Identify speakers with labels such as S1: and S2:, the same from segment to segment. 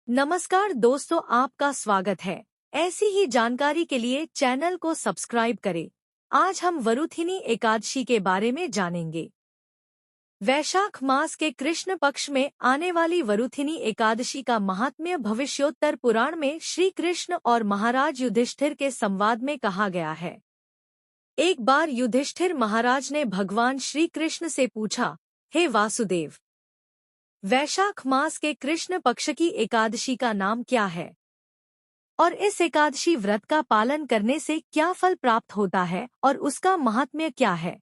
S1: नमस्कार दोस्तों, आपका स्वागत है। ऐसी ही जानकारी के लिए चैनल को सब्सक्राइब करें। आज हम वरुथिनी एकादशी के बारे में जानेंगे। वैशाख मास के कृष्ण पक्ष में आने वाली वरुथिनी एकादशी का महात्म्य भविष्योत्तर पुराण में श्री कृष्ण और महाराज युधिष्ठिर के संवाद में कहा गया है। एक बार युधिष्ठिर महाराज ने भगवान श्री कृष्ण से पूछा, हे वासुदेव, वैशाख मास के कृष्ण पक्ष की एकादशी का नाम क्या है और इस एकादशी व्रत का पालन करने से क्या फल प्राप्त होता है और उसका महात्म्य क्या है।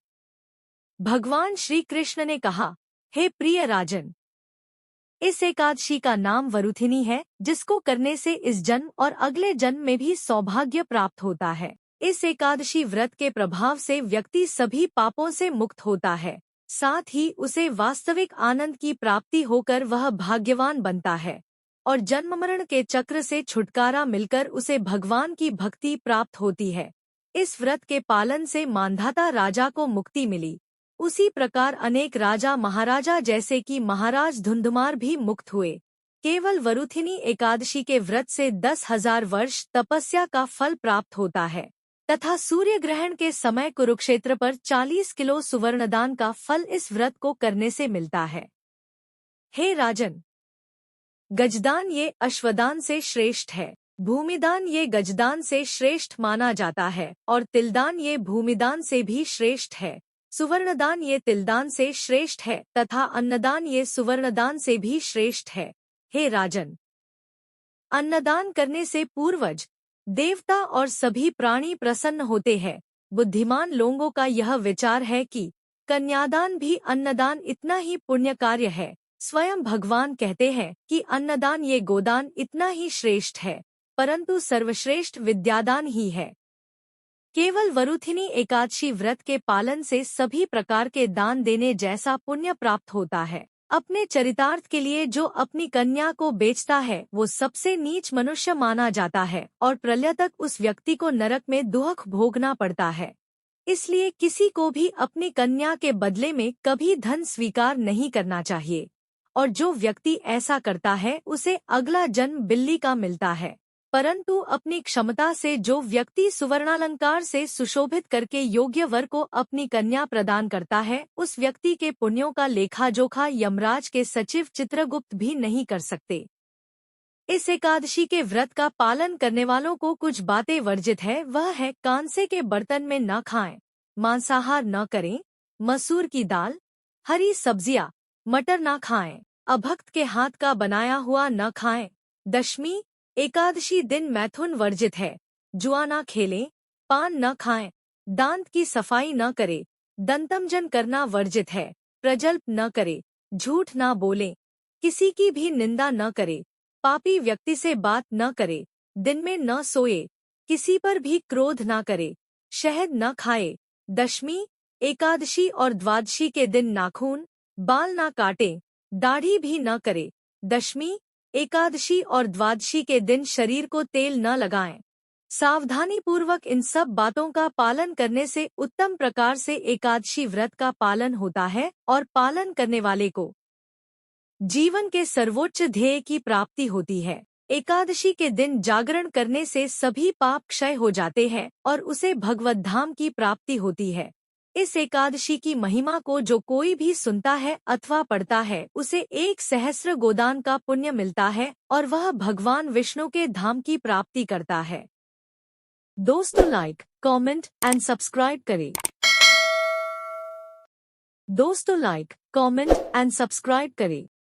S1: भगवान श्री कृष्ण ने कहा, हे प्रिय राजन, इस एकादशी का नाम वरुथिनी है, जिसको करने से इस जन्म और अगले जन्म में भी सौभाग्य प्राप्त होता है। इस एकादशी व्रत के प्रभाव से व्यक्ति सभी पापों से मुक्त होता है, साथ ही उसे वास्तविक आनंद की प्राप्ति होकर वह भाग्यवान बनता है और जन्म मरण के चक्र से छुटकारा मिलकर उसे भगवान की भक्ति प्राप्त होती है। इस व्रत के पालन से मांधाता राजा को मुक्ति मिली। उसी प्रकार अनेक राजा महाराजा जैसे कि महाराज धुंधुमार भी मुक्त हुए। केवल वरुथिनी एकादशी के व्रत से 10,000 वर्ष तपस्या का फल प्राप्त होता है तथा सूर्य ग्रहण के समय कुरुक्षेत्र पर 40 किलो सुवर्णदान का फल इस व्रत को करने से मिलता है। हे राजन, गजदान ये अश्वदान से श्रेष्ठ है, भूमिदान ये गजदान से श्रेष्ठ माना जाता है और तिलदान ये भूमिदान से भी श्रेष्ठ है। सुवर्णदान ये तिलदान से श्रेष्ठ है तथा अन्नदान ये सुवर्णदान से भी श्रेष्ठ है। हे राजन, अन्नदान करने से पूर्वज, देवता और सभी प्राणी प्रसन्न होते हैं। बुद्धिमान लोगों का यह विचार है कि कन्यादान भी अन्नदान इतना ही पुण्य कार्य है। स्वयं भगवान कहते हैं कि अन्नदान ये गोदान इतना ही श्रेष्ठ है, परंतु सर्वश्रेष्ठ विद्यादान ही है। केवल वरुथिनी एकादशी व्रत के पालन से सभी प्रकार के दान देने जैसा पुण्य प्राप्त होता है। अपने चरितार्थ के लिए जो अपनी कन्या को बेचता है वो सबसे नीच मनुष्य माना जाता है और प्रलय तक उस व्यक्ति को नरक में दुख भोगना पड़ता है। इसलिए किसी को भी अपनी कन्या के बदले में कभी धन स्वीकार नहीं करना चाहिए और जो व्यक्ति ऐसा करता है उसे अगला जन्म बिल्ली का मिलता है। परंतु अपनी क्षमता से जो व्यक्ति सुवर्णालंकार से सुशोभित करके योग्य वर को अपनी कन्या प्रदान करता है, उस व्यक्ति के पुण्यों का लेखा जोखा यमराज के सचिव चित्रगुप्त भी नहीं कर सकते। इस एकादशी के व्रत का पालन करने वालों को कुछ बातें वर्जित है। वह है, कांसे के बर्तन में न खाएं, मांसाहार न करें, मसूर की दाल, हरी सब्जियां, मटर न खाएं, अभक्त के हाथ का बनाया हुआ न खाएं। दशमी एकादशी दिन मैथुन वर्जित है। जुआ न खेलें, पान न खाएं, दांत की सफाई न करे, दंतमजन करना वर्जित है, प्रजल्प न करे, झूठ न बोले, किसी की भी निंदा न करे, पापी व्यक्ति से बात न करे, दिन में न सोए, किसी पर भी क्रोध न करे, शहद न खाए। दशमी एकादशी और द्वादशी के दिन नाखून, बाल न काटे, दाढ़ी भी न करे। दशमी एकादशी और द्वादशी के दिन शरीर को तेल न लगाएं। सावधानी पूर्वक इन सब बातों का पालन करने से उत्तम प्रकार से एकादशी व्रत का पालन होता है और पालन करने वाले को जीवन के सर्वोच्च ध्येय की प्राप्ति होती है। एकादशी के दिन जागरण करने से सभी पाप क्षय हो जाते हैं और उसे भगवत धाम की प्राप्ति होती है। इस एकादशी की महिमा को जो कोई भी सुनता है अथवा पढ़ता है, उसे 1 सहस्र गोदान का पुण्य मिलता है और वह भगवान विष्णु के धाम की प्राप्ति करता है। दोस्तों, लाइक, कमेंट एंड सब्सक्राइब करें। दोस्तों, लाइक, कमेंट एंड सब्सक्राइब करें।